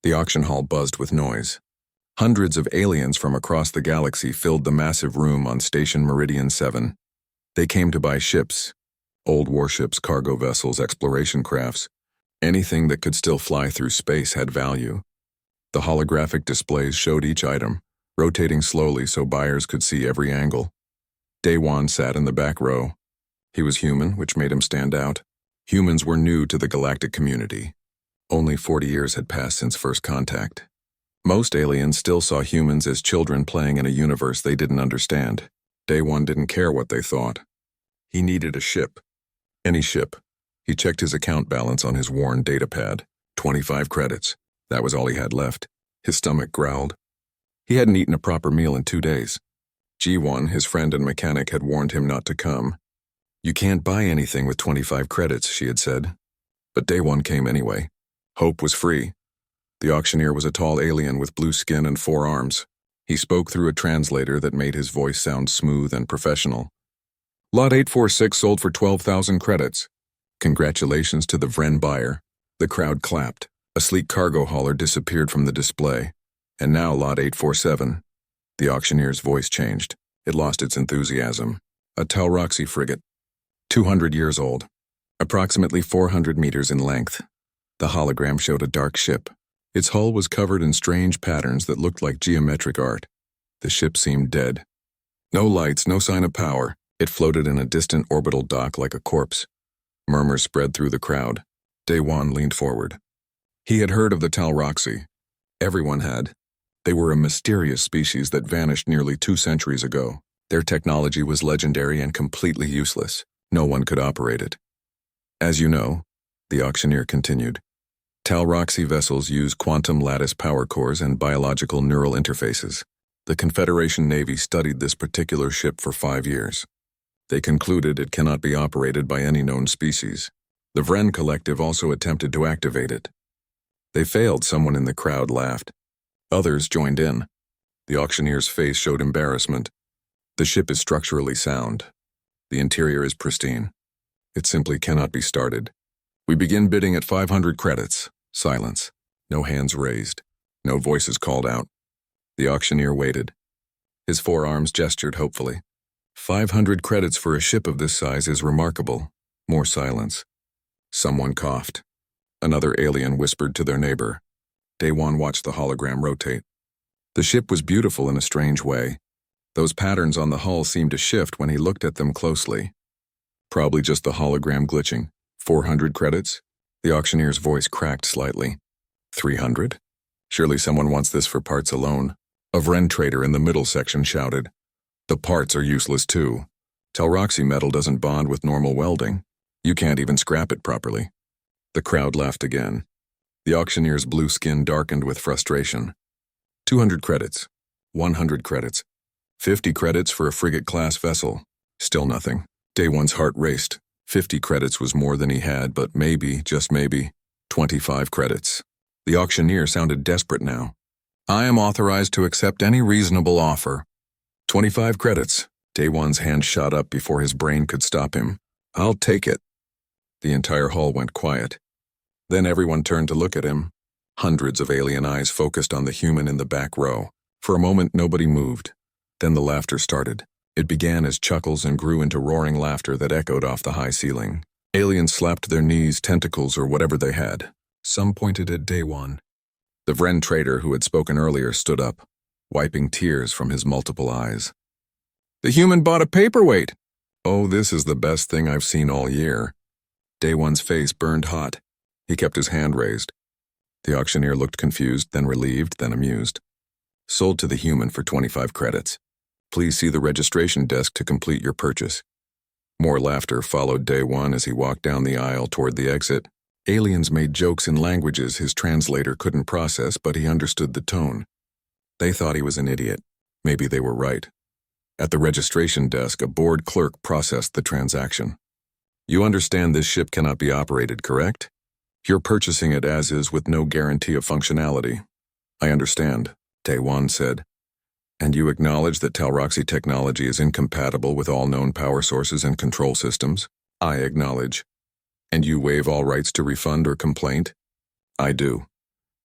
The auction hall buzzed with noise. Hundreds of aliens from across the galaxy filled the massive room on Station Meridian 7. They came to buy ships, old warships, cargo vessels, exploration crafts. Anything that could still fly through space had value. The holographic displays showed each item, rotating slowly so buyers could see every angle. Daewon sat in the back row. He was human, which made him stand out. Humans were new to the galactic community. Only 40 years had passed since first contact. Most aliens still saw humans as children playing in a universe they didn't understand. Daewon didn't care what they thought. He needed a ship. Any ship. He checked his account balance on his worn datapad. 25 credits. That was all he had left. His stomach growled. He hadn't eaten a proper meal in 2 days. G1, his friend and mechanic, had warned him not to come. You can't buy anything with 25 credits, she had said. But Daewon came anyway. Hope was free. The auctioneer was a tall alien with blue skin and 4 arms. He spoke through a translator that made his voice sound smooth and professional. Lot 846 sold for 12,000 credits. Congratulations to the Vren buyer. The crowd clapped. A sleek cargo hauler disappeared from the display. And now Lot 847. The auctioneer's voice changed. It lost its enthusiasm. A Talroxy frigate. 200 years old. Approximately 400 meters in length. The hologram showed a dark ship. Its hull was covered in strange patterns that looked like geometric art. The ship seemed dead. No lights, no sign of power. It floated in a distant orbital dock like a corpse. Murmurs spread through the crowd. Daewon leaned forward. He had heard of the Talroxy. Everyone had. They were a mysterious species that vanished nearly 2 centuries ago. Their technology was legendary and completely useless. No one could operate it. As you know, the auctioneer continued, Talroxy vessels use quantum lattice power cores and biological neural interfaces. The Confederation Navy studied this particular ship for 5 years. They concluded it cannot be operated by any known species. The Vren Collective also attempted to activate it. They failed. Someone in the crowd laughed. Others joined in. The auctioneer's face showed embarrassment. The ship is structurally sound. The interior is pristine. It simply cannot be started. We begin bidding at 500 credits. Silence. No hands raised. No voices called out. The auctioneer waited. His 4 arms gestured hopefully. 500 credits for a ship of this size is remarkable. More silence. Someone coughed. Another alien whispered to their neighbor. Daewon watched the hologram rotate. The ship was beautiful in a strange way. Those patterns on the hull seemed to shift when he looked at them closely. Probably just the hologram glitching. 400 credits? The auctioneer's voice cracked slightly. 300? Surely someone wants this for parts alone. A Vren trader in the middle section shouted. The parts are useless too. Talroxy metal doesn't bond with normal welding. You can't even scrap it properly. The crowd laughed again. The auctioneer's blue skin darkened with frustration. 200 credits. 100 credits. 50 credits for a frigate-class vessel. Still nothing. Daewon's heart raced. 50 credits was more than he had, but maybe, just maybe, 25 credits. The auctioneer sounded desperate now. I am authorized to accept any reasonable offer. 25 credits. Daewon's hand shot up before his brain could stop him. I'll take it. The entire hall went quiet. Then everyone turned to look at him. Hundreds of alien eyes focused on the human in the back row. For a moment, nobody moved. Then the laughter started. It began as chuckles and grew into roaring laughter that echoed off the high ceiling. Aliens slapped their knees, tentacles, or whatever they had. Some pointed at Daewon. The Vren trader who had spoken earlier stood up, wiping tears from his multiple eyes. The human bought a paperweight! Oh, this is the best thing I've seen all year. Daewon's face burned hot. He kept his hand raised. The auctioneer looked confused, then relieved, then amused. Sold to the human for 25 credits. Please see the registration desk to complete your purchase. More laughter followed Daewon as he walked down the aisle toward the exit. Aliens made jokes in languages his translator couldn't process, but he understood the tone. They thought he was an idiot. Maybe they were right. At the registration desk, a bored clerk processed the transaction. You understand this ship cannot be operated, correct? You're purchasing it as is with no guarantee of functionality. I understand, Daewon said. And you acknowledge that Talroxy technology is incompatible with all known power sources and control systems? I acknowledge. And you waive all rights to refund or complaint? I do.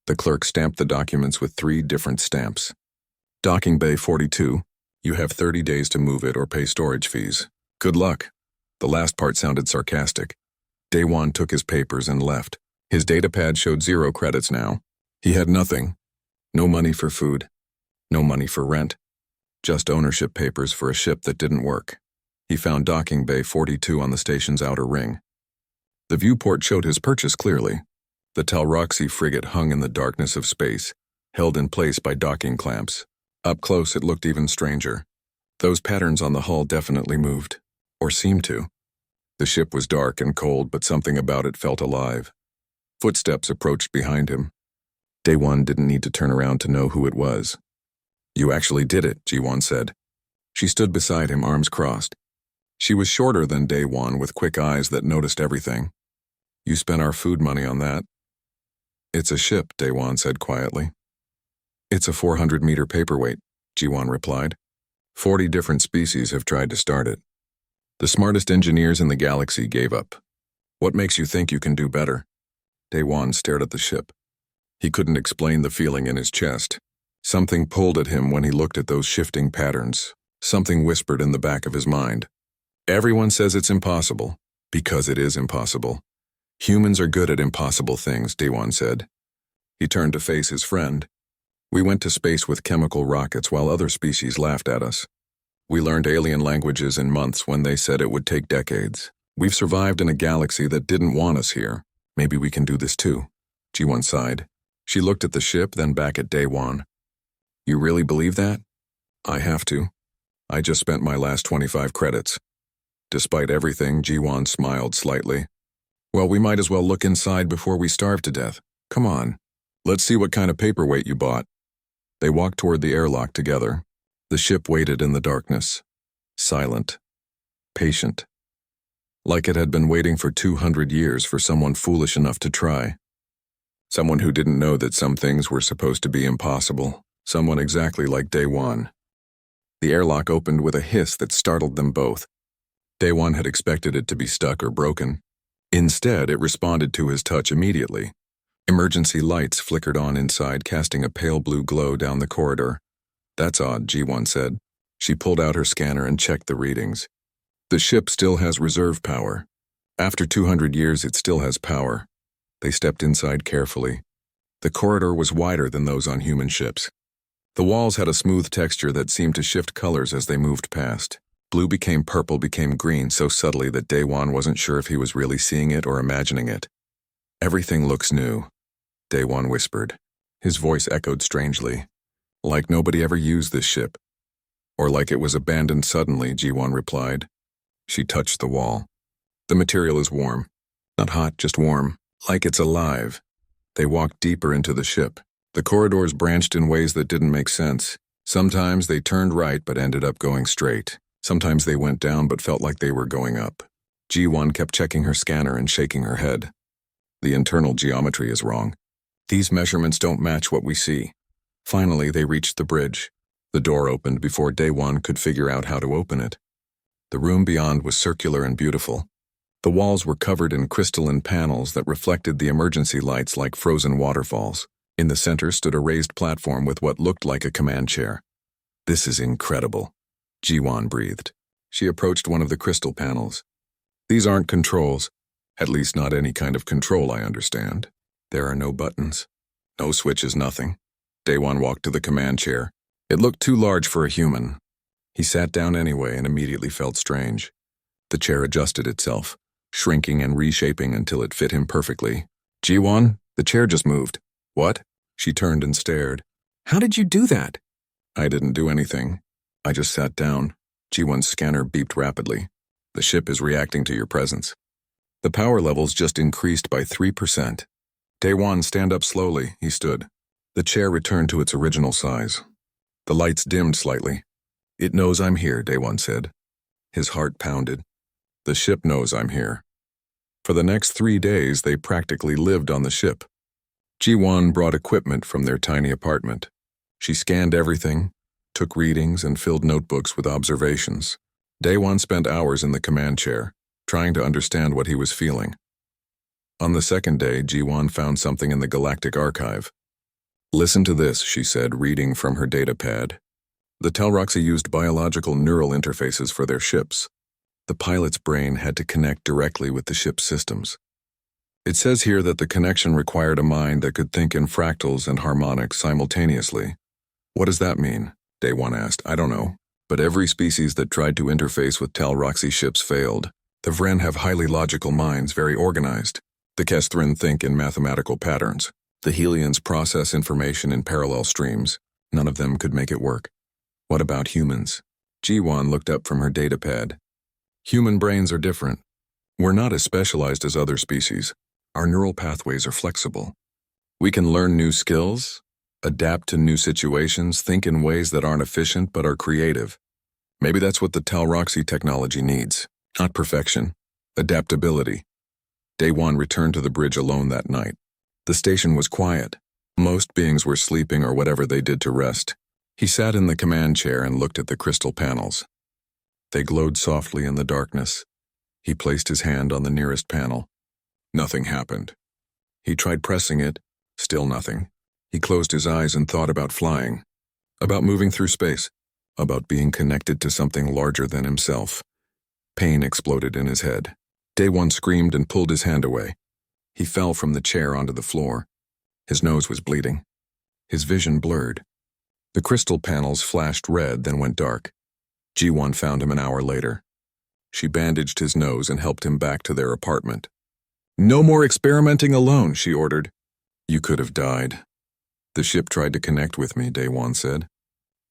The clerk stamped the documents with 3 different stamps. Docking Bay 42, you have 30 days to move it or pay storage fees. Good luck. The last part sounded sarcastic. Daewon took his papers and left. His datapad showed 0 credits now. He had nothing. No money for food. No money for rent. Just ownership papers for a ship that didn't work. He found Docking Bay 42 on the station's outer ring. The viewport showed his purchase clearly. The Talroxy frigate hung in the darkness of space, held in place by docking clamps. Up close it looked even stranger. Those patterns on the hull definitely moved, or seemed to. The ship was dark and cold, but something about it felt alive. Footsteps approached behind him. Daewon didn't need to turn around to know who it was. You actually did it, Jiwon said. She stood beside him, arms crossed. She was shorter than Daewon, with quick eyes that noticed everything. You spent our food money on that. It's a ship, Daewon said quietly. It's a 400-meter paperweight, Jiwon replied. 40 different species have tried to start it. The smartest engineers in the galaxy gave up. What makes you think you can do better? Daewon stared at the ship. He couldn't explain the feeling in his chest. Something pulled at him when he looked at those shifting patterns. Something whispered in the back of his mind. Everyone says it's impossible, because it is impossible. Humans are good at impossible things, Daewon said. He turned to face his friend. We went to space with chemical rockets while other species laughed at us. We learned alien languages in months when they said it would take decades. We've survived in a galaxy that didn't want us here. Maybe we can do this too. Jiwon sighed. She looked at the ship, then back at Daewon. You really believe that? I have to. I just spent my last 25 credits. Despite everything, Jiwon smiled slightly. Well, we might as well look inside before we starve to death. Come on. Let's see what kind of paperweight you bought. They walked toward the airlock together. The ship waited in the darkness. Silent. Patient. Like it had been waiting for 200 years for someone foolish enough to try. Someone who didn't know that some things were supposed to be impossible. Someone exactly like Daewon. The airlock opened with a hiss that startled them both. Daewon had expected it to be stuck or broken. Instead, it responded to his touch immediately. Emergency lights flickered on inside, casting a pale blue glow down the corridor. That's odd, Jiwon said. She pulled out her scanner and checked the readings. The ship still has reserve power. After 200 years, it still has power. They stepped inside carefully. The corridor was wider than those on human ships. The walls had a smooth texture that seemed to shift colors as they moved past. Blue became purple, became green so subtly that Daewon wasn't sure if he was really seeing it or imagining it. Everything looks new, Daewon whispered. His voice echoed strangely. Like nobody ever used this ship. Or like it was abandoned suddenly, Jiwon replied. She touched the wall. The material is warm. Not hot, just warm. Like it's alive. They walked deeper into the ship. The corridors branched in ways that didn't make sense. Sometimes they turned right but ended up going straight. Sometimes they went down but felt like they were going up. Jiwon kept checking her scanner and shaking her head. The internal geometry is wrong. These measurements don't match what we see. Finally, they reached the bridge. The door opened before Daewon could figure out how to open it. The room beyond was circular and beautiful. The walls were covered in crystalline panels that reflected the emergency lights like frozen waterfalls. In the center stood a raised platform with what looked like a command chair. This is incredible, Jiwon breathed. She approached one of the crystal panels. These aren't controls. At least not any kind of control, I understand. There are no buttons. No switches, nothing. Daewon walked to the command chair. It looked too large for a human. He sat down anyway and immediately felt strange. The chair adjusted itself, shrinking and reshaping until it fit him perfectly. Jiwon, the chair just moved. What? She turned and stared. How did you do that? I didn't do anything. I just sat down. Jiwon's scanner beeped rapidly. The ship is reacting to your presence. The power levels just increased by 3%. Daewon, stand up slowly, he stood. The chair returned to its original size. The lights dimmed slightly. It knows I'm here, Daewon said. His heart pounded. The ship knows I'm here. For the next 3 days, they practically lived on the ship. Jiwon brought equipment from their tiny apartment. She scanned everything, took readings, and filled notebooks with observations. Daewon spent hours in the command chair, trying to understand what he was feeling. On the second day, Jiwon found something in the Galactic archive. Listen to this, she said, reading from her datapad. The Talroxy used biological neural interfaces for their ships. The pilot's brain had to connect directly with the ship's systems. It says here that the connection required a mind that could think in fractals and harmonics simultaneously. What does that mean? Day One asked. I don't know. But every species that tried to interface with Talroxy ships failed. The Vren have highly logical minds, very organized. The Kesthren think in mathematical patterns. The Helians process information in parallel streams. None of them could make it work. What about humans? Jiwan looked up from her datapad. Human brains are different. We're not as specialized as other species. Our neural pathways are flexible. We can learn new skills, adapt to new situations, think in ways that aren't efficient but are creative. Maybe that's what the Talroxy technology needs. Not perfection, adaptability. Day One returned to the bridge alone that night. The station was quiet. Most beings were sleeping or whatever they did to rest. He sat in the command chair and looked at the crystal panels. They glowed softly in the darkness. He placed his hand on the nearest panel. Nothing happened. He tried pressing it, still nothing. He closed his eyes and thought about flying, about moving through space, about being connected to something larger than himself. Pain exploded in his head. Day One screamed and pulled his hand away. He fell from the chair onto the floor. His nose was bleeding. His vision blurred. The crystal panels flashed red, then went dark. Ji-Won found him an hour later. She bandaged his nose and helped him back to their apartment. No more experimenting alone, she ordered. You could have died. The ship tried to connect with me, Daewon said.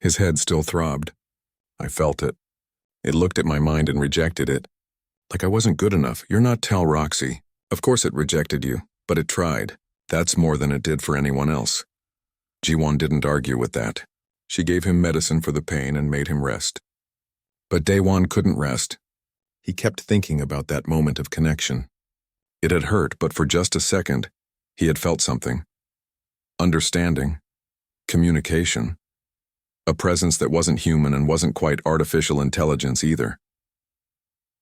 His head still throbbed. I felt it. It looked at my mind and rejected it. Like I wasn't good enough. You're not Talroxy. Of course it rejected you, but it tried. That's more than it did for anyone else. Ji-Won didn't argue with that. She gave him medicine for the pain and made him rest. But Daewon couldn't rest. He kept thinking about that moment of connection. It had hurt, but for just a second, he had felt something. Understanding. Communication. A presence that wasn't human and wasn't quite artificial intelligence either.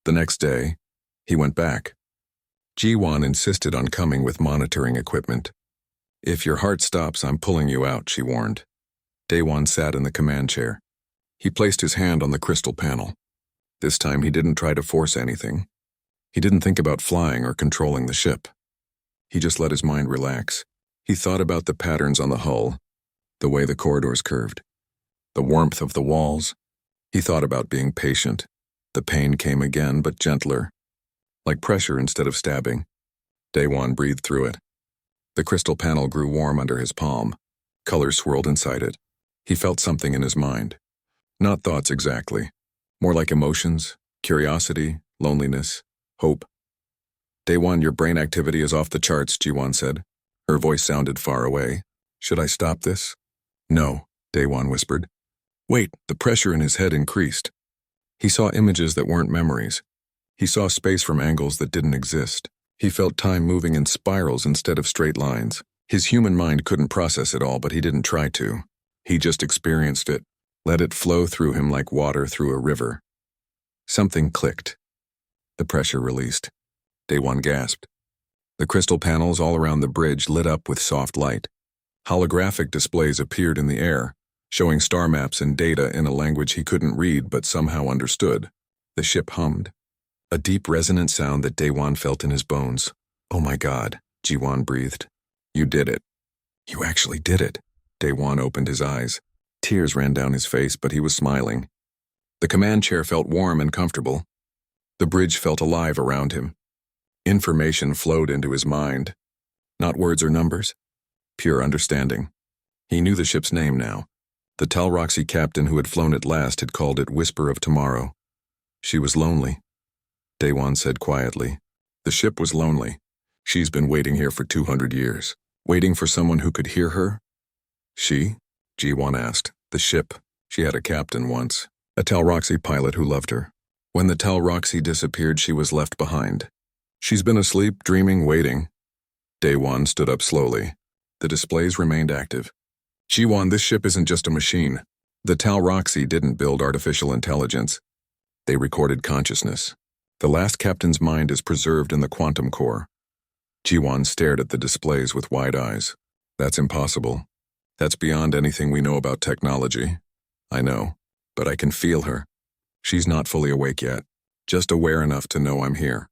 The next day, he went back. Ji-Won insisted on coming with monitoring equipment. If your heart stops, I'm pulling you out, she warned. Daewon sat in the command chair. He placed his hand on the crystal panel. This time he didn't try to force anything. He didn't think about flying or controlling the ship. He just let his mind relax. He thought about the patterns on the hull, the way the corridors curved, the warmth of the walls. He thought about being patient. The pain came again, but gentler, like pressure instead of stabbing. Daewon breathed through it. The crystal panel grew warm under his palm. Colors swirled inside it. He felt something in his mind. Not thoughts exactly. More like emotions, curiosity, loneliness, hope. Daewon, your brain activity is off the charts, Ji-Won said. Her voice sounded far away. Should I stop this? No, Daewon whispered. Wait, the pressure in his head increased. He saw images that weren't memories. He saw space from angles that didn't exist. He felt time moving in spirals instead of straight lines. His human mind couldn't process it all, but he didn't try to. He just experienced it, let it flow through him like water through a river. Something clicked. The pressure released. Daewon gasped. The crystal panels all around the bridge lit up with soft light. Holographic displays appeared in the air, showing star maps and data in a language he couldn't read but somehow understood. The ship hummed. A deep resonant sound that Daewon felt in his bones. Oh my God, Ji-Won breathed. You did it. You actually did it. Daewon opened his eyes. Tears ran down his face, but he was smiling. The command chair felt warm and comfortable. The bridge felt alive around him. Information flowed into his mind. Not words or numbers. Pure understanding. He knew the ship's name now. The Talroxy captain who had flown it last had called it Whisper of Tomorrow. She was lonely. Daewon said quietly. The ship was lonely. She's been waiting here for 200 years. Waiting for someone who could hear her? She? Ji-Won asked. The ship. She had a captain once. A Talroxy pilot who loved her. When the Talroxy disappeared, she was left behind. She's been asleep, dreaming, waiting. Daewon stood up slowly. The displays remained active. Ji-Won, this ship isn't just a machine. The Talroxy didn't build artificial intelligence. They recorded consciousness. The last captain's mind is preserved in the quantum core. Ji-Won stared at the displays with wide eyes. That's impossible. That's beyond anything we know about technology. I know, but I can feel her. She's not fully awake yet, just aware enough to know I'm here.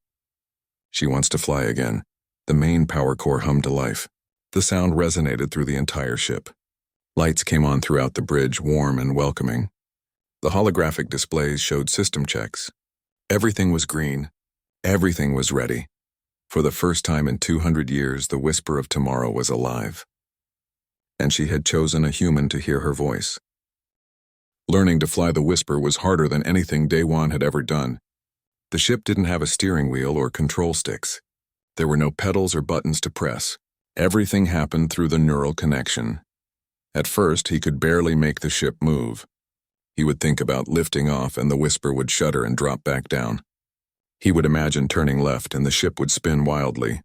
She wants to fly again. The main power core hummed to life. The sound resonated through the entire ship. Lights came on throughout the bridge, warm and welcoming. The holographic displays showed system checks. Everything was green. Everything was ready. For the first time in 200 years, the whisper of tomorrow was alive. And she had chosen a human to hear her voice. Learning to fly the Whisper was harder than anything Daewon had ever done. The ship didn't have a steering wheel or control sticks. There were no pedals or buttons to press. Everything happened through the neural connection. At first, he could barely make the ship move. He would think about lifting off and the Whisper would shudder and drop back down. He would imagine turning left and the ship would spin wildly.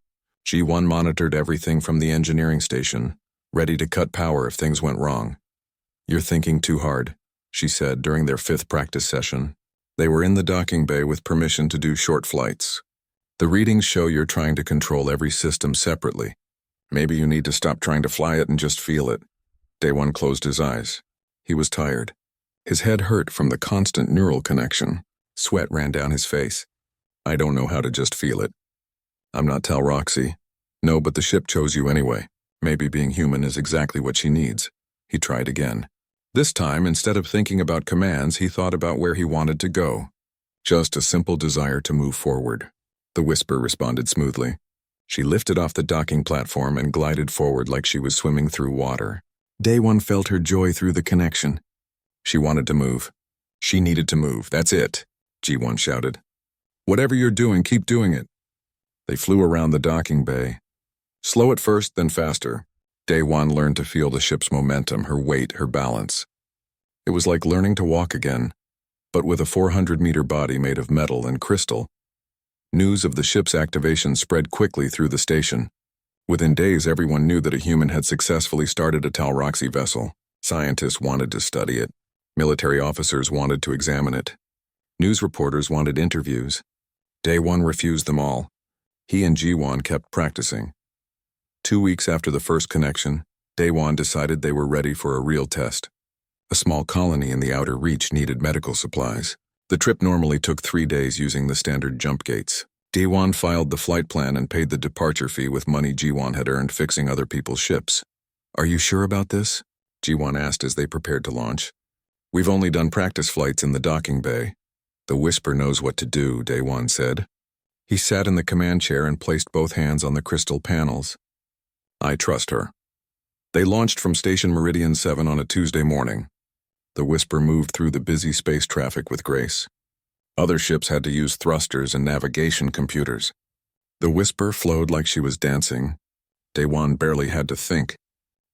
G1 monitored everything from the engineering station, ready to cut power if things went wrong. "You're thinking too hard," she said during their 5th practice session. They were in the docking bay with permission to do short flights. "The readings show you're trying to control every system separately. Maybe you need to stop trying to fly it and just feel it." Daewon closed his eyes. He was tired. His head hurt from the constant neural connection. Sweat ran down his face. "I don't know how to just feel it. I'm not Tal Roxy. No, but the ship chose you anyway. Maybe being human is exactly what she needs." He tried again. This time, instead of thinking about commands, he thought about where he wanted to go. Just a simple desire to move forward. The Whisper responded smoothly. She lifted off the docking platform and glided forward like she was swimming through water. Daewon felt her joy through the connection. She wanted to move. She needed to move, that's it, G1 shouted. "Whatever you're doing, keep doing it." They flew around the docking bay. Slow at first, then faster. Daewon learned to feel the ship's momentum, her weight, her balance. It was like learning to walk again, but with a 400-meter body made of metal and crystal. News of the ship's activation spread quickly through the station. Within days, everyone knew that a human had successfully started a Tal Roxy vessel. Scientists wanted to study it. Military officers wanted to examine it. News reporters wanted interviews. Daewon refused them all. He and G1 kept practicing. 2 weeks after the first connection, Daewon decided they were ready for a real test. A small colony in the outer reach needed medical supplies. The trip normally took 3 days using the standard jump gates. Daewon filed the flight plan and paid the departure fee with money G1 had earned fixing other people's ships. "Are you sure about this?" G1 asked as they prepared to launch. "We've only done practice flights in the docking bay." "The Whisper knows what to do," Daewon said. He sat in the command chair and placed both hands on the crystal panels. "I trust her." They launched from Station Meridian 7 on a Tuesday morning. The Whisper moved through the busy space traffic with grace. Other ships had to use thrusters and navigation computers. The Whisper flowed like she was dancing. Daewon barely had to think.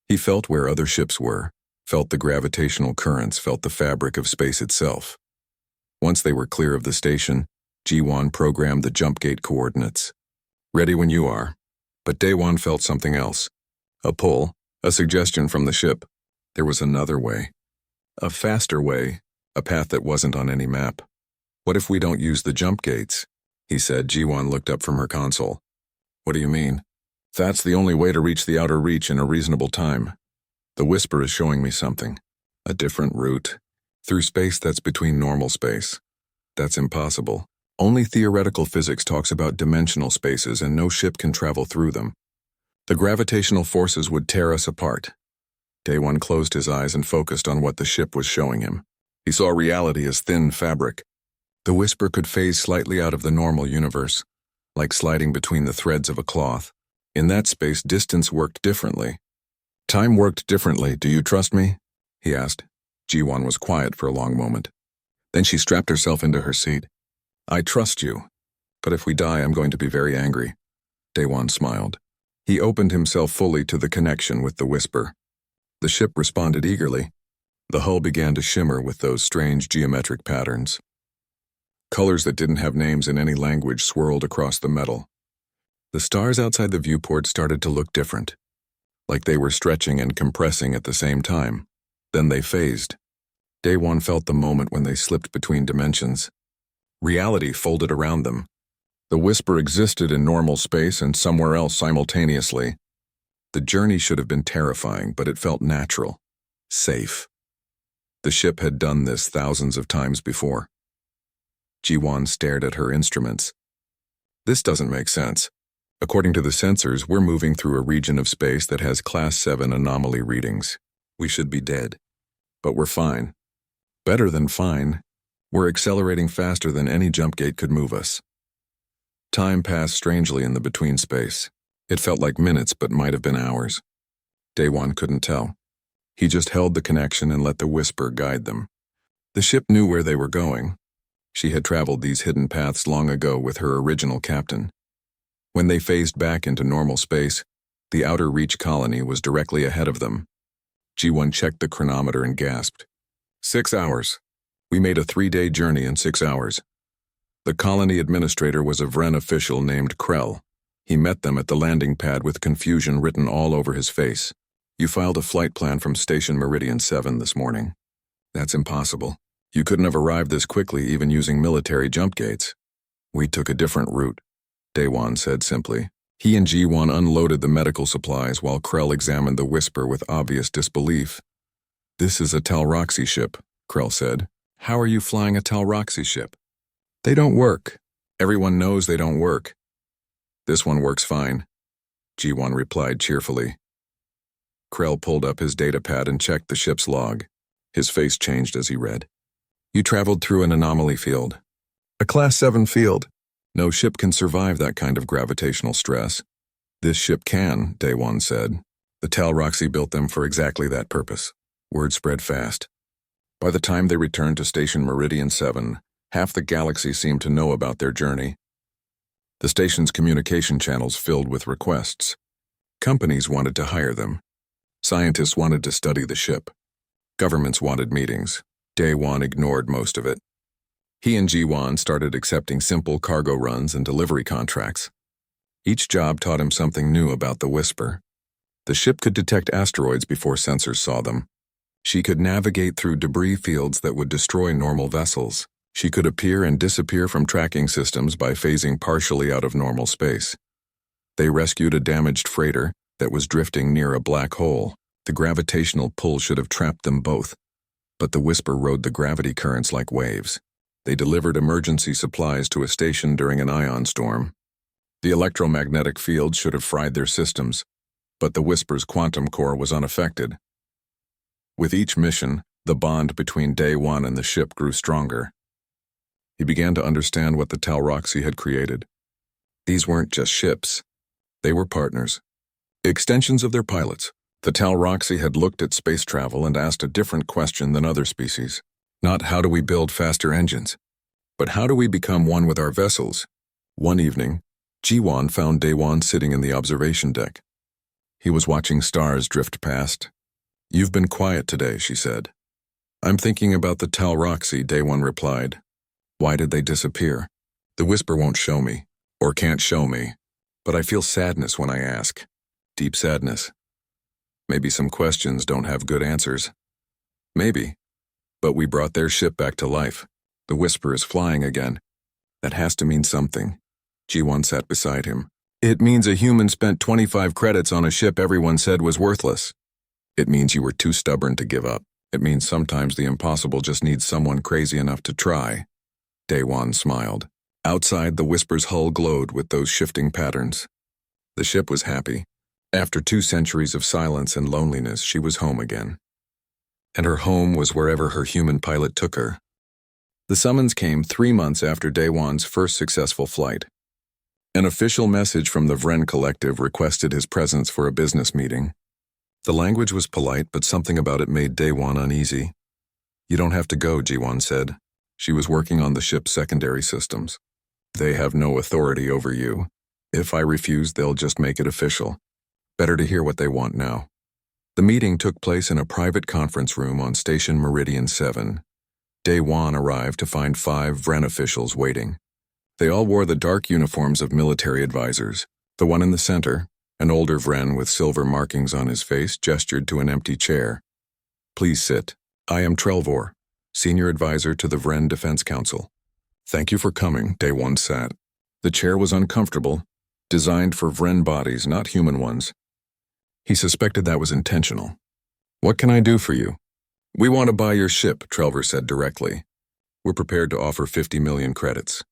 He felt where other ships were, felt the gravitational currents, felt the fabric of space itself. Once they were clear of the station, G1 programmed the jump gate coordinates. "Ready when you are." But Daewon felt something else. A pull, a suggestion from the ship. There was another way. A faster way, a path that wasn't on any map. "What if we don't use the jump gates?" he said. G1 looked up from her console. "What do you mean?" "That's the only way to reach the outer reach in a reasonable time. The Whisper is showing me something. A different route. Through space that's between normal space. That's impossible. Only theoretical physics talks about dimensional spaces and no ship can travel through them. The gravitational forces would tear us apart." Daewon closed his eyes and focused on what the ship was showing him. He saw reality as thin fabric. The Whisper could phase slightly out of the normal universe, like sliding between the threads of a cloth. In that space, distance worked differently. Time worked differently. "Do you trust me?" he asked. G1 was quiet for a long moment. Then she strapped herself into her seat. "I trust you, but if we die, I'm going to be very angry." Daewon smiled. He opened himself fully to the connection with the Whisper. The ship responded eagerly. The hull began to shimmer with those strange geometric patterns. Colors that didn't have names in any language swirled across the metal. The stars outside the viewport started to look different, like they were stretching and compressing at the same time. Then they phased. Daewon felt the moment when they slipped between dimensions. Reality folded around them. The Whisper existed in normal space and somewhere else simultaneously. The journey should have been terrifying, but it felt natural. Safe. The ship had done this thousands of times before. Ji-won stared at her instruments. This doesn't make sense. According to the sensors, we're moving through a region of space that has Class 7 anomaly readings. We should be dead. But we're fine. Better than fine. We're accelerating faster than any jump gate could move us. Time passed strangely in the between space. It felt like minutes, but might have been hours. Daewon couldn't tell. He just held the connection and let the whisper guide them. The ship knew where they were going. She had traveled these hidden paths long ago with her original captain. When they phased back into normal space, the Outer Reach colony was directly ahead of them. Ji-won checked the chronometer and gasped. 6 hours. We made a 3-day journey in 6 hours. The colony administrator was a Vren official named Krell. He met them at the landing pad with confusion written all over his face. You filed a flight plan from Station Meridian 7 this morning. That's impossible. You couldn't have arrived this quickly even using military jump gates. We took a different route, Daewon said simply. He and Ji-won unloaded the medical supplies while Krell examined the whisper with obvious disbelief. This is a Talroxy ship, Krell said. How are you flying a Talroxy ship? They don't work. Everyone knows they don't work. This one works fine, Ji-won replied cheerfully. Krell pulled up his datapad and checked the ship's log. His face changed as he read. You traveled through an anomaly field. A Class 7 field. No ship can survive that kind of gravitational stress. This ship can, Daewon said. The Talroxy built them for exactly that purpose. Word spread fast. By the time they returned to Station Meridian 7, half the galaxy seemed to know about their journey. The station's communication channels filled with requests. Companies wanted to hire them. Scientists wanted to study the ship. Governments wanted meetings. Daewon ignored most of it. He and Ji-won started accepting simple cargo runs and delivery contracts. Each job taught him something new about the Whisper. The ship could detect asteroids before sensors saw them. She could navigate through debris fields that would destroy normal vessels. She could appear and disappear from tracking systems by phasing partially out of normal space. They rescued a damaged freighter that was drifting near a black hole. The gravitational pull should have trapped them both. But the Whisper rode the gravity currents like waves. They delivered emergency supplies to a station during an ion storm. The electromagnetic field should have fried their systems, but the Whisper's quantum core was unaffected. With each mission, the bond between Daewon and the ship grew stronger. He began to understand what the Talroxy had created. These weren't just ships. They were partners. Extensions of their pilots. The Talroxy had looked at space travel and asked a different question than other species. Not how do we build faster engines, but how do we become one with our vessels? One evening, Ji-won found Daewon sitting in the observation deck. He was watching stars drift past. You've been quiet today, she said. I'm thinking about the Talroxy, Daewon replied. Why did they disappear? The Whisper won't show me, or can't show me, but I feel sadness when I ask. Deep sadness. Maybe some questions don't have good answers. Maybe. But we brought their ship back to life. The Whisper is flying again. That has to mean something. Ji-won sat beside him. It means a human spent 25 credits on a ship everyone said was worthless. It means you were too stubborn to give up. It means sometimes the impossible just needs someone crazy enough to try. Daewon smiled. Outside, the Whisper's hull glowed with those shifting patterns. The ship was happy. After 2 centuries of silence and loneliness, she was home again. And her home was wherever her human pilot took her. The summons came 3 months after Daewon's first successful flight. An official message from the Vren Collective requested his presence for a business meeting. The language was polite, but something about it made Daewon uneasy. You don't have to go, Ji-won said. She was working on the ship's secondary systems. They have no authority over you. If I refuse, they'll just make it official. Better to hear what they want now. The meeting took place in a private conference room on Station Meridian 7. Daewon arrived to find 5 Vren officials waiting. They all wore the dark uniforms of military advisors. The one in the center, an older Vren with silver markings on his face, gestured to an empty chair. Please sit. I am Trelvor, senior advisor to the Vren Defense Council. Thank you for coming, Daewon sat. The chair was uncomfortable, designed for Vren bodies, not human ones. He suspected that was intentional. "What can I do for you?" "We want to buy your ship," Trevor said directly. "We're prepared to offer 50 million credits.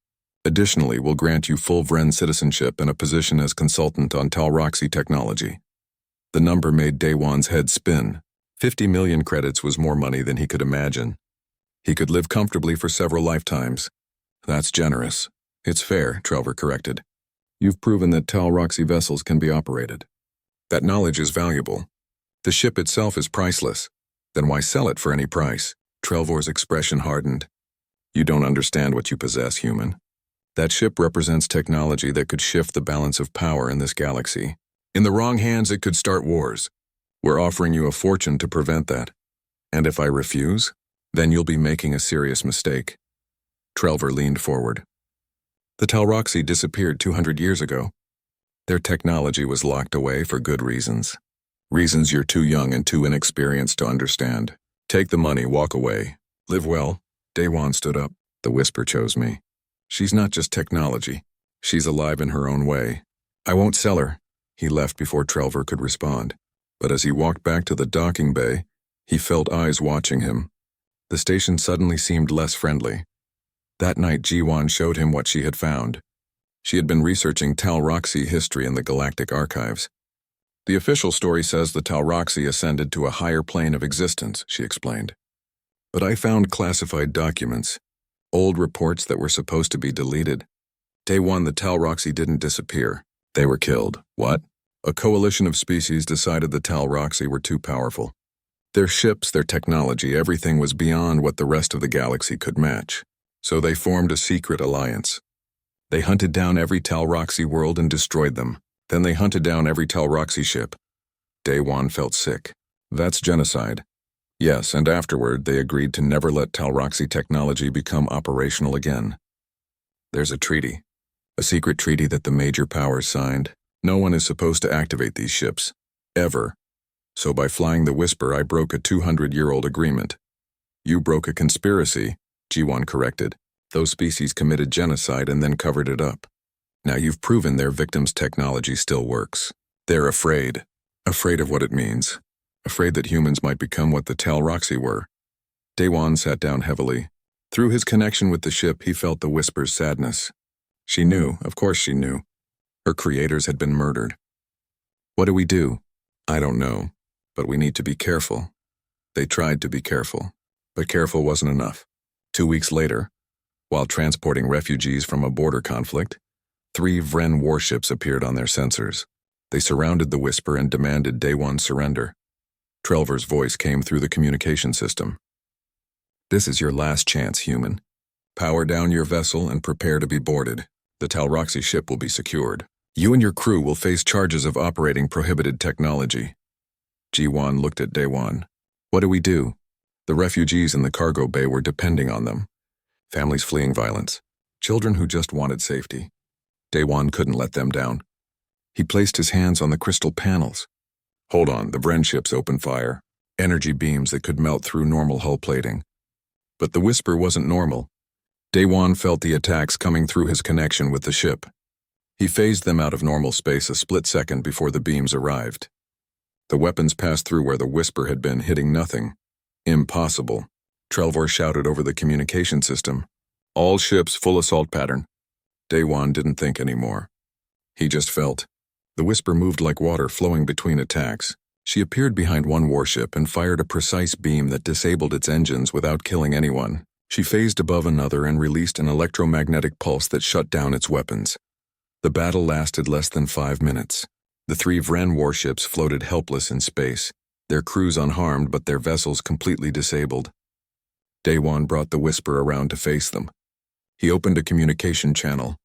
Additionally, we'll grant you full Vren citizenship and a position as consultant on Talroxy technology." The number made Daewon's head spin. 50 million credits was more money than he could imagine. He could live comfortably for several lifetimes. "That's generous." "It's fair," Trevor corrected. "You've proven that Talroxy vessels can be operated. That knowledge is valuable. The ship itself is priceless. Then why sell it for any price?" Trevor's expression hardened. "You don't understand what you possess, human. That ship represents technology that could shift the balance of power in this galaxy. In the wrong hands, it could start wars. We're offering you a fortune to prevent that. And if I refuse, then you'll be making a serious mistake." Trevor leaned forward. "The Talroxy disappeared 200 years ago. Their technology was locked away for good reasons. Reasons you're too young and too inexperienced to understand. Take the money, walk away. Live well." Daewon stood up. "The Whisper chose me. She's not just technology. She's alive in her own way. I won't sell her." He left before Trevor could respond. But as he walked back to the docking bay, he felt eyes watching him. The station suddenly seemed less friendly. That night, Jiwan showed him what she had found. She had been researching Talroxy history in the Galactic archives. "The official story says the Talroxy ascended to a higher plane of existence," she explained. "But I found classified documents, old reports that were supposed to be deleted. Day one, the Talroxy didn't disappear. They were killed." "What?" "A coalition of species decided the Talroxy were too powerful. Their ships, their technology, everything was beyond what the rest of the galaxy could match. So they formed a secret alliance. They hunted down every Talroxy world and destroyed them. Then they hunted down every Talroxy ship." Daewon felt sick. "That's genocide." "Yes, and afterward they agreed to never let Talroxy technology become operational again. There's a treaty. A secret treaty that the major powers signed. No one is supposed to activate these ships. Ever. So by flying the Whisper, I broke a 200-year-old agreement." "You broke a conspiracy," Jiwan corrected. "Those species committed genocide and then covered it up. Now you've proven their victims' technology still works. They're afraid. Afraid of what it means. Afraid that humans might become what the Talroxy were." Daewon sat down heavily. Through his connection with the ship, he felt the Whisper's sadness. She knew, of course she knew. Her creators had been murdered. "What do we do?" "I don't know, but we need to be careful." They tried to be careful, but careful wasn't enough. 2 weeks later, while transporting refugees from a border conflict, 3 Vren warships appeared on their sensors. They surrounded the Whisper and demanded Daewon's surrender. Trevor's voice came through the communication system. "This is your last chance, human. Power down your vessel and prepare to be boarded. The Talroxy ship will be secured. You and your crew will face charges of operating prohibited technology." Jiwan looked at Daewon. "What do we do?" The refugees in the cargo bay were depending on them. Families fleeing violence. Children who just wanted safety. Daewon couldn't let them down. He placed his hands on the crystal panels. "Hold on," the Vren ships opened fire. Energy beams that could melt through normal hull plating. But the Whisper wasn't normal. Daewon felt the attacks coming through his connection with the ship. He phased them out of normal space a split second before the beams arrived. The weapons passed through where the Whisper had been, hitting nothing. "Impossible," Trevor shouted over the communication system. "All ships full assault pattern." Daewon didn't think anymore. He just felt. The Whisper moved like water flowing between attacks. She appeared behind one warship and fired a precise beam that disabled its engines without killing anyone. She phased above another and released an electromagnetic pulse that shut down its weapons. The battle lasted less than 5 minutes. The 3 Vren warships floated helpless in space, their crews unharmed but their vessels completely disabled. Daewon brought the Whisper around to face them. He opened a communication channel.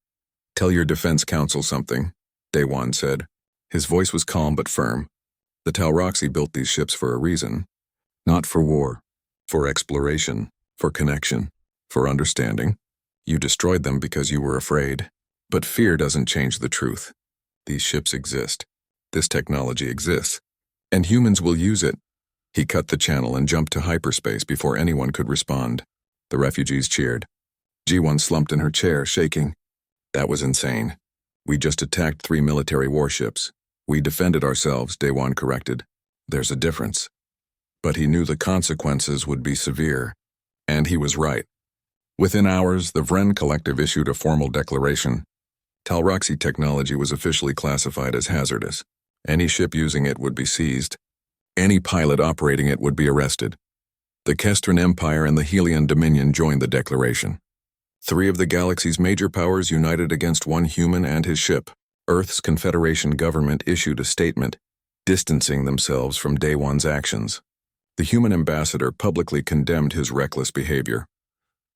"Tell your defense council something," Daewon said. His voice was calm but firm. "The Talroxy built these ships for a reason. Not for war. For exploration. For connection. For understanding. You destroyed them because you were afraid. But fear doesn't change the truth. These ships exist. This technology exists. And humans will use it." He cut the channel and jumped to hyperspace before anyone could respond. The refugees cheered. Jiwan slumped in her chair, shaking. "That was insane. We just attacked 3 military warships. We defended ourselves, Daewon corrected. There's a difference. But he knew the consequences would be severe. And he was right. Within hours, the Vren Collective issued a formal declaration. Talroxy technology was officially classified as hazardous. Any ship using it would be seized. Any pilot operating it would be arrested. The Kestran Empire and the Helion Dominion joined the declaration. 3 of the galaxy's major powers united against one human and his ship. Earth's Confederation government issued a statement, distancing themselves from Daewon's actions. The human ambassador publicly condemned his reckless behavior.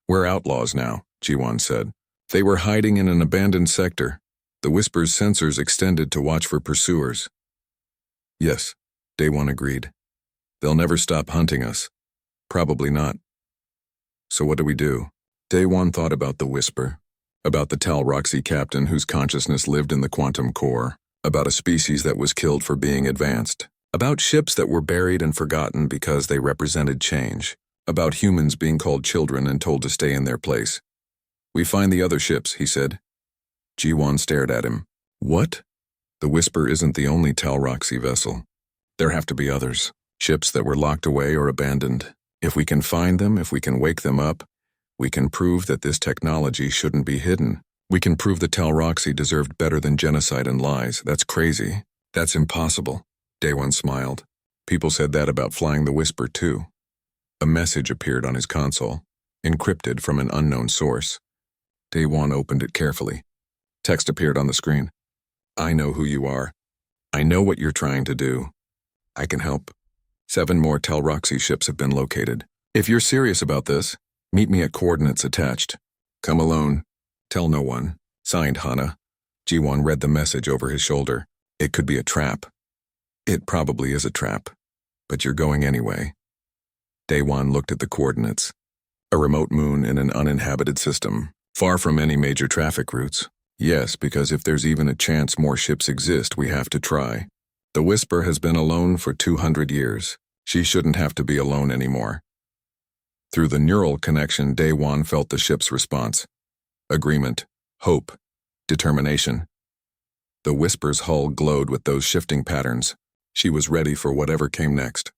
We're outlaws now, Jiwon said. They were hiding in an abandoned sector. The Whisper's sensors extended to watch for pursuers. Yes, Daewon agreed. They'll never stop hunting us. Probably not. So what do we do? Daewon thought about the Whisper, about the Talroxy captain whose consciousness lived in the quantum core, about a species that was killed for being advanced, about ships that were buried and forgotten because they represented change, about humans being called children and told to stay in their place. We find the other ships, he said. Jiwon stared at him. What? The Whisper isn't the only Talroxy vessel. There have to be others, ships that were locked away or abandoned. If we can find them, if we can wake them up, we can prove that this technology shouldn't be hidden. We can prove that Talroxy deserved better than genocide and lies. That's crazy. That's impossible. Daewon smiled. People said that about flying the Whisper too. A message appeared on his console, encrypted from an unknown source. Daewon opened it carefully. Text appeared on the screen. I know who you are. I know what you're trying to do. I can help. 7 more Talroxy ships have been located. If you're serious about this, meet me at coordinates attached. Come alone. Tell no one. Signed, Hana. Jiwon read the message over his shoulder. It could be a trap. It probably is a trap. But you're going anyway. Daewon looked at the coordinates. A remote moon in an uninhabited system, far from any major traffic routes. Yes, because if there's even a chance more ships exist, we have to try. The Whisper has been alone for 200 years. She shouldn't have to be alone anymore. Through the neural connection, Daewon felt the ship's response. Agreement, hope, determination. The Whisper's hull glowed with those shifting patterns. She was ready for whatever came next.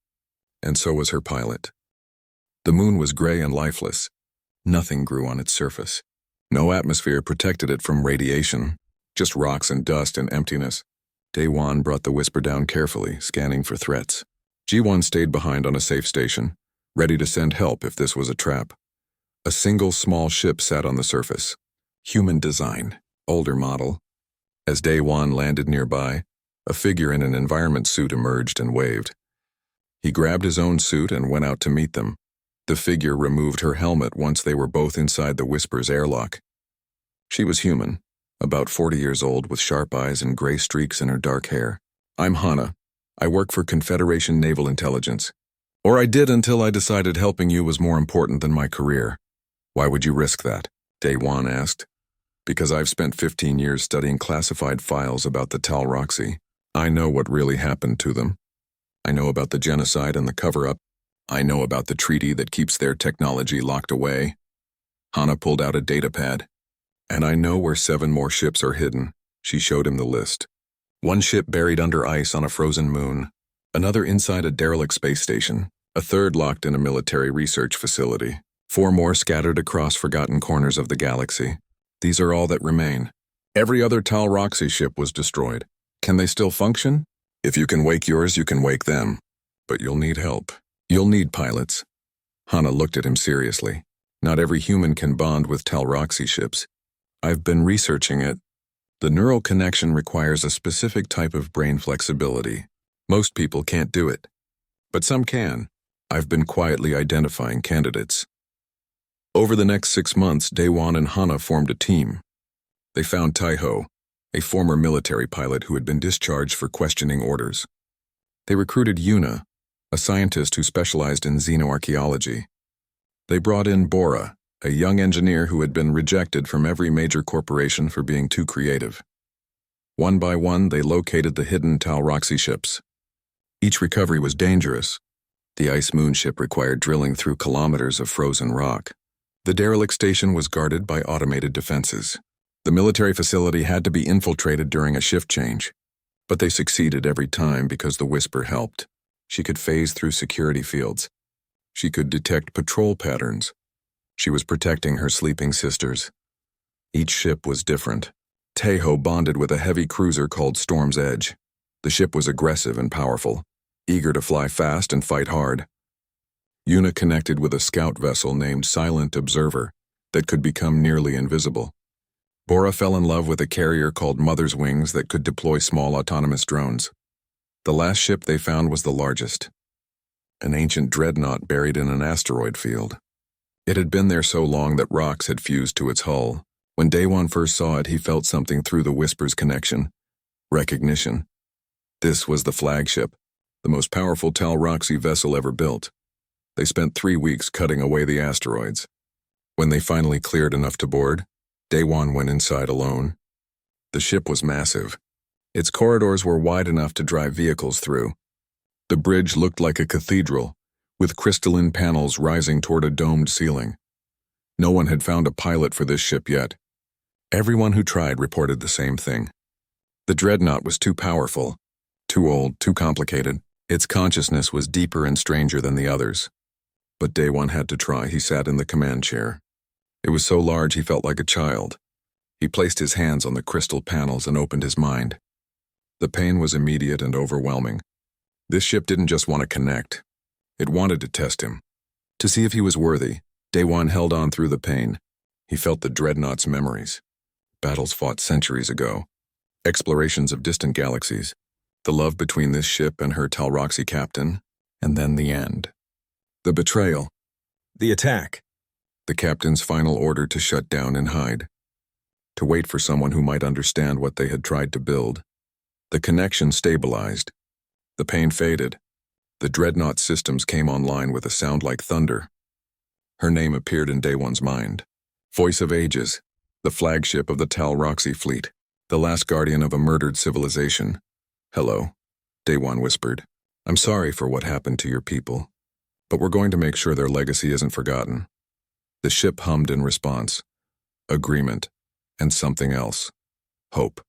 And so was her pilot. The moon was gray and lifeless. Nothing grew on its surface. No atmosphere protected it from radiation, just rocks and dust and emptiness. Daewon brought the Whisper down carefully, scanning for threats. Jiwon stayed behind on a safe station, ready to send help if this was a trap. A single small ship sat on the surface. Human design, older model. As Daewon landed nearby, a figure in an environment suit emerged and waved. He grabbed his own suit and went out to meet them. The figure removed her helmet once they were both inside the Whisper's airlock. She was human, about 40 years old with sharp eyes and gray streaks in her dark hair. I'm Hana. I work for Confederation Naval Intelligence. Or I did until I decided helping you was more important than my career. Why would you risk that? Daewon asked. Because I've spent 15 years studying classified files about the Talroxy. I know what really happened to them. I know about the genocide and the cover-up. I know about the treaty that keeps their technology locked away. Hana pulled out a datapad. And I know where 7 more ships are hidden. She showed him the list. 1 ship buried under ice on a frozen moon. Another inside a derelict space station. A 3rd locked in a military research facility. 4 more scattered across forgotten corners of the galaxy. These are all that remain. Every other Talroxy ship was destroyed. Can they still function? If you can wake yours, you can wake them. But you'll need help. You'll need pilots. Hana looked at him seriously. Not every human can bond with Talroxy ships. I've been researching it. The neural connection requires a specific type of brain flexibility. Most people can't do it. But some can. I've been quietly identifying candidates. Over the next 6 months, Daewon and Hana formed a team. They found Taiho, a former military pilot who had been discharged for questioning orders. They recruited Yuna, a scientist who specialized in xenoarchaeology. They brought in Bora, a young engineer who had been rejected from every major corporation for being too creative. One by one, they located the hidden Talroxy ships. Each recovery was dangerous. The ice moon ship required drilling through kilometers of frozen rock. The derelict station was guarded by automated defenses. The military facility had to be infiltrated during a shift change. But they succeeded every time because the whisper helped. She could phase through security fields. She could detect patrol patterns. She was protecting her sleeping sisters. Each ship was different. Tejo bonded with a heavy cruiser called Storm's Edge. The ship was aggressive and powerful, eager to fly fast and fight hard. Yuna connected with a scout vessel named Silent Observer that could become nearly invisible. Bora fell in love with a carrier called Mother's Wings that could deploy small autonomous drones. The last ship they found was the largest, an ancient dreadnought buried in an asteroid field. It had been there so long that rocks had fused to its hull. When Daewon first saw it, he felt something through the whisper's connection. Recognition. This was the flagship, the most powerful Tal Roxy vessel ever built. They spent 3 weeks cutting away the asteroids. When they finally cleared enough to board, Daewon went inside alone. The ship was massive. Its corridors were wide enough to drive vehicles through. The bridge looked like a cathedral, with crystalline panels rising toward a domed ceiling. No one had found a pilot for this ship yet. Everyone who tried reported the same thing. The dreadnought was too powerful, too old, too complicated. Its consciousness was deeper and stranger than the others. But Daewon had to try. He sat in the command chair. It was so large he felt like a child. He placed his hands on the crystal panels and opened his mind. The pain was immediate and overwhelming. This ship didn't just want to connect. It wanted to test him. To see if he was worthy, Daewon held on through the pain. He felt the dreadnought's memories. Battles fought centuries ago. Explorations of distant galaxies. The love between this ship and her Tal Roxy captain. And then the end. The betrayal. The attack. The captain's final order to shut down and hide. To wait for someone who might understand what they had tried to build. The connection stabilized. The pain faded. The dreadnought systems came online with a sound like thunder. Her name appeared in Daewon's mind. Voice of Ages, the flagship of the Tal Roxy fleet, the last guardian of a murdered civilization. Hello, Daewon whispered. I'm sorry for what happened to your people, but we're going to make sure their legacy isn't forgotten. The ship hummed in response. Agreement, and something else. Hope.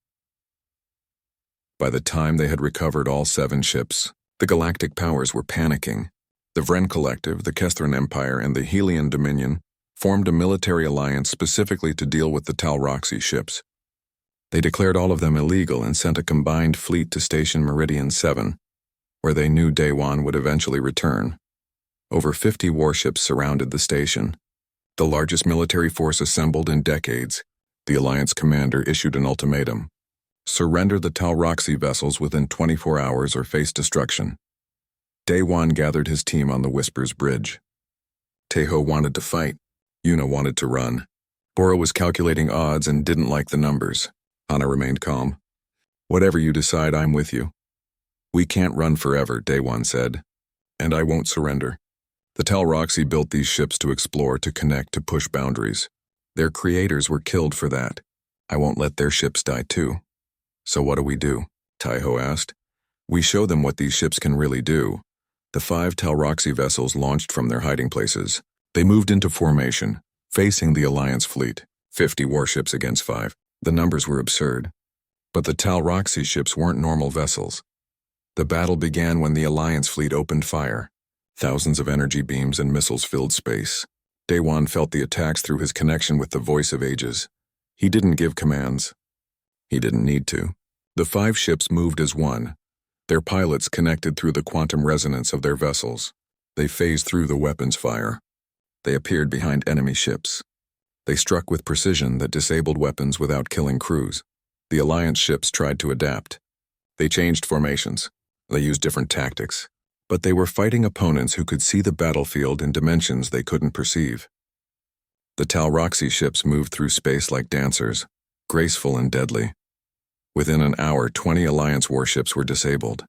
By the time they had recovered all 7 ships, the galactic powers were panicking. The Vren Collective, the Kesthren Empire, and the Helion Dominion formed a military alliance specifically to deal with the Tal Roxy ships. They declared all of them illegal and sent a combined fleet to Station Meridian 7, where they knew Daewon would eventually return. Over 50 warships surrounded the station. The largest military force assembled in decades. The Alliance commander issued an ultimatum. Surrender the Tal Roxy vessels within 24 hours or face destruction. Daewon gathered his team on the Whisper's bridge. Tejo wanted to fight. Yuna wanted to run. Bora was calculating odds and didn't like the numbers. Hana remained calm. Whatever you decide, I'm with you. We can't run forever, Daewon said. And I won't surrender. The Tal Roxy built these ships to explore, to connect, to push boundaries. Their creators were killed for that. I won't let their ships die too. So what do? Tejo asked. We show them what these ships can really do. The 5 Tal Roxy vessels launched from their hiding places. They moved into formation, facing the Alliance fleet. 50 warships against 5. The numbers were absurd. But the Tal Roxy ships weren't normal vessels. The battle began when the Alliance fleet opened fire. Thousands of energy beams and missiles filled space. Daewon felt the attacks through his connection with the Voice of Ages. He didn't give commands. He didn't need to. The 5 ships moved as one. Their pilots connected through the quantum resonance of their vessels. They phased through the weapons fire. They appeared behind enemy ships. They struck with precision that disabled weapons without killing crews. The Alliance ships tried to adapt. They changed formations. They used different tactics. But they were fighting opponents who could see the battlefield in dimensions they couldn't perceive. The Tal Roxy ships moved through space like dancers, graceful and deadly. Within an hour, 20 Alliance warships were disabled.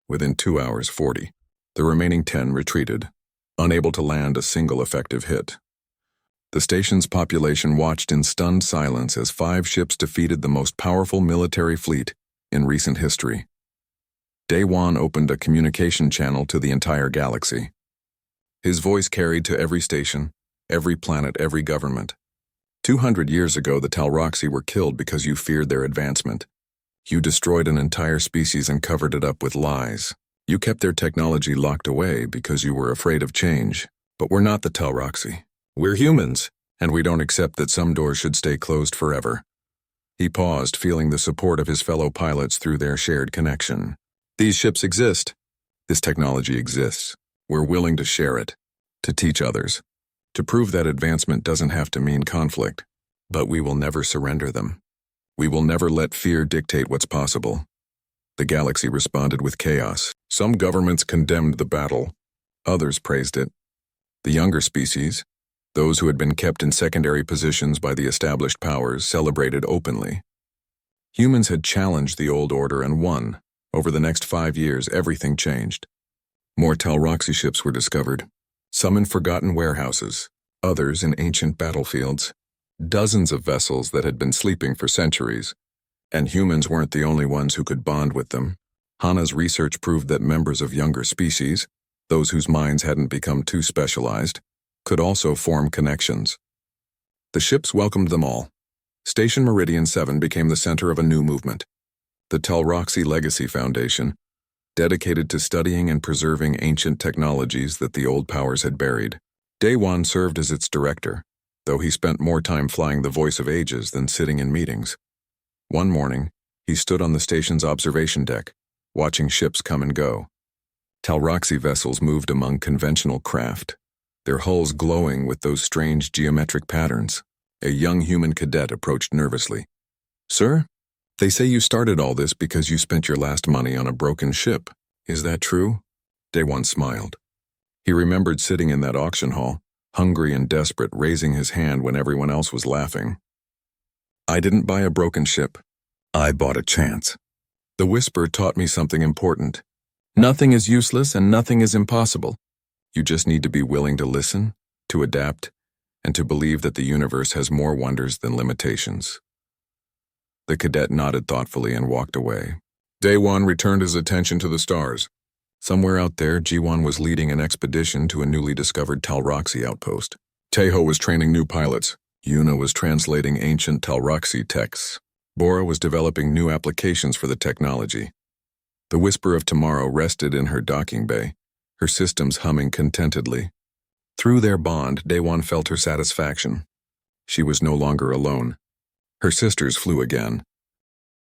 Within 2 hours, 40. The remaining 10 retreated, unable to land a single effective hit. The station's population watched in stunned silence as 5 ships defeated the most powerful military fleet in recent history. Daewon opened a communication channel to the entire galaxy. His voice carried to every station, every planet, every government. 200 years ago, the Tal Roxy were killed because you feared their advancement. You destroyed an entire species and covered it up with lies. You kept their technology locked away because you were afraid of change. But we're not the Telroxy. We're humans, and we don't accept that some doors should stay closed forever. He paused, feeling the support of his fellow pilots through their shared connection. These ships exist. This technology exists. We're willing to share it, to teach others, to prove that advancement doesn't have to mean conflict. But we will never surrender them. We will never let fear dictate what's possible. The galaxy responded with chaos. Some governments condemned the battle. Others praised it. The younger species, those who had been kept in secondary positions by the established powers, celebrated openly. Humans had challenged the old order and won. Over the next 5 years, everything changed. More Telroxy ships were discovered, some in forgotten warehouses, others in ancient battlefields. Dozens of vessels that had been sleeping for centuries. And humans weren't the only ones who could bond with them. Hana's research proved that members of younger species, those whose minds hadn't become too specialized, could also form connections. The ships welcomed them all. Station Meridian 7 became the center of a new movement, the Telroxy Legacy Foundation, dedicated to studying and preserving ancient technologies that the old powers had buried. Daewon served as its director, though he spent more time flying the Voice of Ages than sitting in meetings. One morning, he stood on the station's observation deck, watching ships come and go. Telroxy vessels moved among conventional craft, their hulls glowing with those strange geometric patterns. A young human cadet approached nervously. "Sir, they say you started all this because you spent your last money on a broken ship. Is that true?" Daewon smiled. He remembered sitting in that auction hall, hungry and desperate, raising his hand when everyone else was laughing. "I didn't buy a broken ship. I bought a chance. The whisper taught me something important. Nothing is useless and nothing is impossible. You just need to be willing to listen, to adapt, and to believe that the universe has more wonders than limitations." The cadet nodded thoughtfully and walked away. Daewon returned his attention to the stars. Somewhere out there, Jiwon was leading an expedition to a newly discovered Telroxy outpost. Taeho was training new pilots. Yuna was translating ancient Telroxy texts. Bora was developing new applications for the technology. The whisper of tomorrow rested in her docking bay, her systems humming contentedly. Through their bond, Daewon felt her satisfaction. She was no longer alone. Her sisters flew again,